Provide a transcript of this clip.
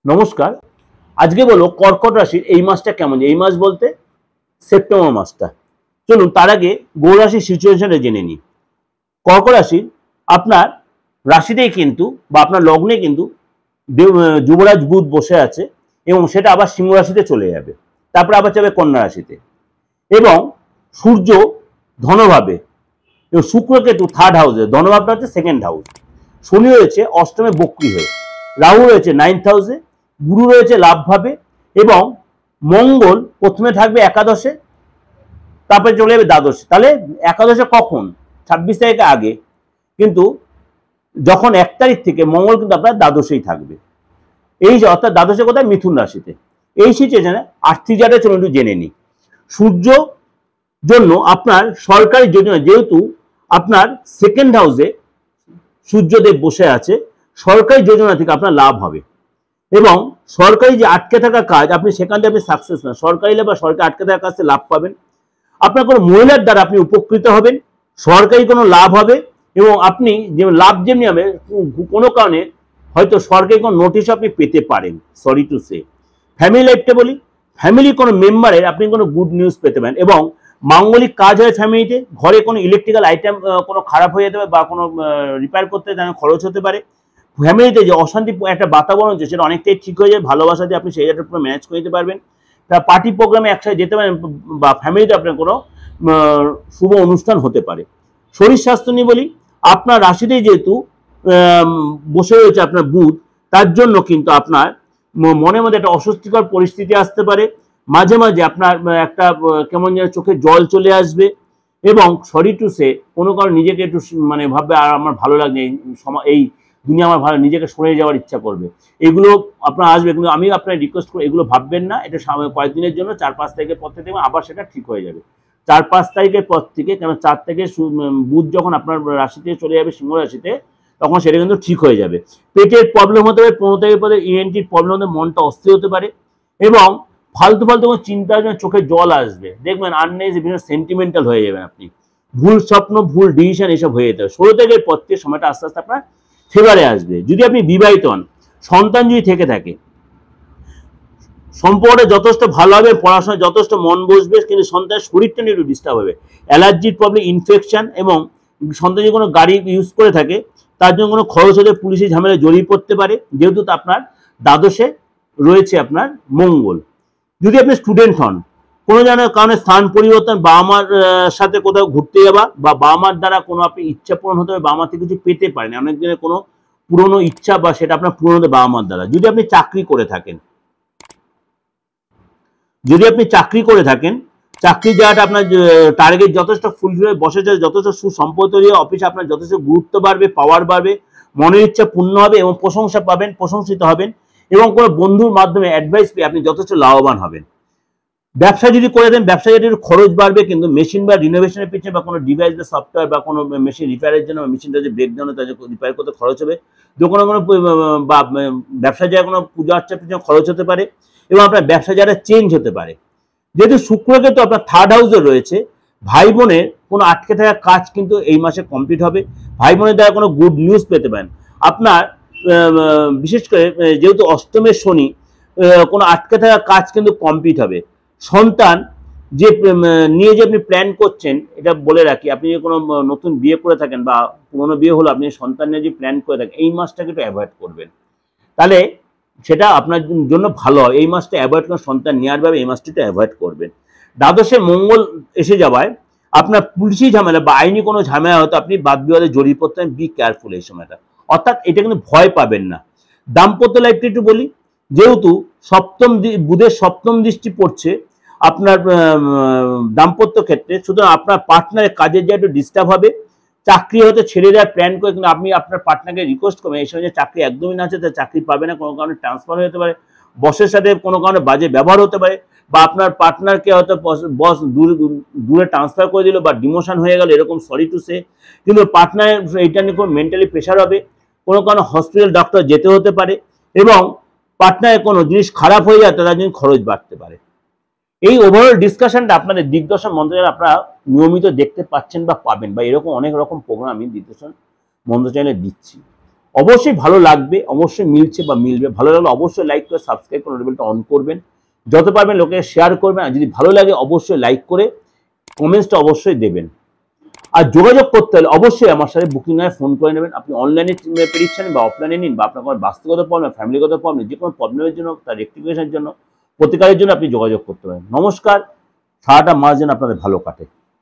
নমস্কার। আজকে বলো কর্কট রাশির এই মাসটা কেমন। এই মাস বলতে সেপ্টেম্বর মাসটা। চলুন তার আগে গো রাশির সিচুয়েশনটা জেনে নিই। কর্কট রাশির আপনার রাশিতেই কিন্তু বা আপনার লগ্নে কিন্তু যুবরাজ বুধ বসে আছে এবং সেটা আবার সিংহ রাশিতে চলে যাবে, তারপরে আবার যাবে কন্যা রাশিতে এবং সূর্য ধনভাবে এবং শুক্র কেতু থার্ড হাউসে, ধনভাবটা হচ্ছে সেকেন্ড হাউস, শনি রয়েছে অষ্টমে বক্রী হয়ে, রাহু রয়েছে নাইন্থ হাউসে, গুরু রয়েছে লাভ ভাবে এবং মঙ্গল প্রথমে থাকবে একাদশে, তারপরে চলে যাবে দ্বাদশে। তাহলে একাদশে কখন? 26 তারিখে আগে, কিন্তু যখন 1 তারিখ থেকে মঙ্গল কিন্তু আপনার দ্বাদশেই থাকবে। এই যে অর্থাৎ দ্বাদশে কোথায়? মিথুন রাশিতে। এই সিচুয়েশনে আর্থিক জায়গাটা চলুন একটু জেনে নিই। সূর্য জন্য আপনার সরকারি যোজনা, যেহেতু আপনার সেকেন্ড হাউসে সূর্যদেব বসে আছে, সরকারি যোজনা থেকে আপনার লাভ হবে এবং সরকারি যে আটকে থাকা কাজ আপনি সেখান থেকে আপনি সাকসেস পাবেন, সরকারি লাভ বা সরকারি আটকে থাকা কাজ থেকে লাভ পাবেন। আপনার কোনো মহিলার দ্বারা আপনি উপকৃত হবেন, সরকারি কোনো লাভ হবে এবং আপনি যে লাভ যেমনি হবে কোনো কারণে হয়তো সরকারি কোনো নোটিশ আপনি পেতে পারেন। Sorry to say. ফ্যামিলি লাইফটা বলি, ফ্যামিলি কোনো মেম্বারের আপনি কোনো গুড নিউজ পেতে পারেন এবং মাঙ্গলিক কাজ হয় ফ্যামিলিতে। ঘরে কোনো ইলেকট্রিক্যাল আইটেম কোনো খারাপ হয়ে যেতে পারে বা কোনো রিপেয়ার করতে খরচ হতে পারে। ফ্যামিলিতে যে অশান্তি একটা বাতাবরণ হচ্ছে সেটা অনেকটাই ঠিক হয়ে যায়, ভালোবাসা দিয়ে আপনি সেই জায়গাটা পুরো ম্যানেজ করে দিতে পারবেন। তা পার্টি প্রোগ্রামে একসাথে যেতে পারেন বা ফ্যামিলিতে আপনার কোনো শুভ অনুষ্ঠান হতে পারে। শরীর স্বাস্থ্য নিয়ে বলি, আপনার রাশিতেই যেহেতু বসে রয়েছে আপনার বুধ, তার জন্য কিন্তু আপনার মনের মধ্যে একটা অস্বস্তিকর পরিস্থিতি আসতে পারে। মাঝে মাঝে আপনার একটা কেমন যেন চোখে জল চলে আসবে এবং সরি টু সে কোনো কারণে নিজেকে একটু মানে ভাববে আর আমার ভালো লাগছে, এই দুনিয়া আমার ভালো, নিজেকে সরে যাওয়ার ইচ্ছা করবে। এগুলো আপনার আসবে, কিন্তু আমি আপনার রিকোয়েস্ট করি এগুলো ভাববেন না। এটা কয়েকদিনের জন্য, 4-5 তারিখের পর থেকে আবার সেটা ঠিক হয়ে যাবে। 4-5 তারিখের পর থেকে, কেন 4 থেকে বুধ যখন আপনার রাশিতে চলে যাবে সিংহ রাশিতে, তখন সেটা কিন্তু ঠিক হয়ে যাবে। পেটের প্রবলেম হতে পারে, 15 তারিখের পরে ইএনটির প্রবলেম হতে, মনটা অস্থির হতে পারে এবং ফালতু ফালতু কোনো চিন্তার জন্য চোখে জল আসবে, দেখবেন আননেসেসারি বিভিন্ন সেন্টিমেন্টাল হয়ে যাবেন আপনি, ভুল স্বপ্ন ভুল ডিসিশন এসব হয়ে যেতে হবে। 16 তারিখের পর থেকে সময়টা আস্তে আস্তে আপনার ফেভারে আসবে। যদি আপনি বিবাহিত হন, সন্তান যদি থেকে থাকে, সম্পর্কটা যথেষ্ট ভালো হবে, পড়াশোনায় যথেষ্ট মন বসবে, কিন্তু সন্তানের শরীরটা নিয়ে একটু ডিস্টার্ব হবে, অ্যালার্জির প্রবলেম, ইনফেকশন এবং সন্তান যদি কোনো গাড়ি ইউজ করে থাকে তার জন্য কোনো খরচ হলে পুলিশের ঝামেলায় জড়িয়ে পড়তে পারে, যেহেতু আপনার দ্বাদশে রয়েছে আপনার মঙ্গল। যদি আপনি স্টুডেন্ট হন, কোনো কারণে স্থান পরিবর্তন, বাবা মার সাথে কোথাও ঘুরতে যাওয়া বা বাবা মার দ্বারা কোনো আপনি ইচ্ছা পূরণ হতে হবে, বাবা মা থেকে কিছু পেতে পারেন, অনেক দিনের কোনো পুরনো ইচ্ছা বা সেটা আপনার পূরণ হতে বাবা মার দ্বারা। যদি আপনি চাকরি করে থাকেন, চাকরির জায়গাটা আপনার টার্গেট যথেষ্ট ফুলফিল হয়ে বসে যায়, যথেষ্ট সুসম্পদ তৈরি হবে, অফিসে আপনার যথেষ্ট গুরুত্ব বাড়বে, পাওয়ার বাড়বে, মনের ইচ্ছা পূর্ণ হবে এবং প্রশংসা পাবেন, প্রশংসিত হবেন এবং কোনো বন্ধুর মাধ্যমে অ্যাডভাইস পেয়ে আপনি যথেষ্ট লাভবান হবেন। ব্যবসা যদি করে দেন, ব্যবসায় একটু খরচ বাড়বে, কিন্তু মেশিন বা রিনোভেশনের পিছনে বা কোনো ডিভাইস বা সফটওয়্যার বা কোনো মেশিন রিপেয়ারের জন্য, মেশিনটা যে ব্রেকডাউন হতে রিপেয়ার করতে খরচ হবে, কোনো বা ব্যবসা জায়গায় কোনো পূজা আর্চার পিছনে খরচ হতে পারে এবং আপনার ব্যবসা জায়গাটা চেঞ্জ হতে পারে। যেহেতু শুক্র কিন্তু আপনার থার্ড হাউসে রয়েছে, ভাই বোনের কোনো আটকে থাকা কাজ কিন্তু এই মাসে কমপ্লিট হবে, ভাই বোনের দ্বারা কোনো গুড নিউজ পেতে পারেন। আপনার বিশেষ করে যেহেতু অষ্টমের শনি, কোনো আটকে থাকা কাজ কিন্তু কমপ্লিট হবে। সন্তান যে নিয়ে যে আপনি প্ল্যান করছেন, এটা বলে রাখি, আপনি যে কোনো নতুন বিয়ে করে থাকেন বা পুরোনো বিয়ে হলো, আপনি সন্তান নিয়ে যে প্ল্যান করে থাকেন, এই মাসটাকে একটু অ্যাভয়েড করবেন, তাহলে সেটা আপনার জন্য ভালো হয়। এই মাসটা অ্যাভয়েড করেন, সন্তান নেওয়ার ভাবে এই মাসটা অ্যাভয়েড করবেন। দ্বাদশে মঙ্গল এসে যাওয়ায় আপনার পুলিশি ঝামেলা বা আইনি কোনো ঝামেলা হয়তো আপনি বাদ বিবাদে জড়িয়ে পড়তে হবে, বি কেয়ারফুল এই সময়টা, অর্থাৎ এটা কিন্তু ভয় পাবেন না। দাম্পত্য লাইফটা একটু বলি, যেহেতু বুধের সপ্তম দৃষ্টি পড়ছে আপনার দাম্পত্য ক্ষেত্রে, সুতরাং আপনার পার্টনারের কাজের জায়গা একটু ডিস্টার্ব হবে, চাকরি হয়তো ছেড়ে দেওয়ার প্ল্যান করে, কিন্তু আপনি আপনার পার্টনারকে রিকোয়েস্ট করবেন এই সময় যে চাকরি একদমই না আছে, তার চাকরি পাবে না, কোনো কারণে ট্রান্সফার হতে পারে, বসের সাথে কোনো কারণে বাজে ব্যবহার হতে পারে, বা আপনার পার্টনারকে হয়তো বস দূরে ট্রান্সফার করে দিল বা ডিমোশন হয়ে গেল, এরকম সরি টু সে। কিন্তু পার্টনারের এইটা নিয়ে কোনো মেন্টালি প্রেশার হবে, কোনো কারণে হসপিটাল ডক্টর যেতে হতে পারে এবং পার্টনারের কোনো জিনিস খারাপ হয়ে যায় তার জন্য খরচ বাড়তে পারে। এই ওভারঅল ডিসকাশনটা আপনাদের দিগদর্শন মন্ত্রচালয় আপনারা নিয়মিত দেখতে পাচ্ছেন বা পাবেন, বা এরকম অনেক রকম প্রোগ্রাম আমি দিগদর্শন মন্ত্রচালয়ে দিচ্ছি। অবশ্যই ভালো লাগবে, অবশ্যই মিলছে বা মিলবে। ভালো লাগলে অবশ্যই লাইক করে সাবস্ক্রাইব করে বেলটা অন করবেন, যত পারবেন লোকে শেয়ার করবেন। আর যদি ভালো লাগে অবশ্যই লাইক করে কমেন্টসটা অবশ্যই দেবেন। আর যোগাযোগ করতে হলে অবশ্যই আমার সাথে বুকিং এ ফোন করে নেবেন। আপনি অনলাইনে প্রেডিকশন বা অফলাইনে নিন, বা আপনার কোনো বাস্তুগত প্রবলেম, ফ্যামিলিগত প্রবলেম, যে কোনো প্রবলেমের জন্য, তার রেক্টিফিকেশনের জন্য, প্রতিকারের জন্য আপনি যোগাযোগ করতে পারেন। নমস্কার, সারাটা মাস যেন আপনাদের ভালো কাটে।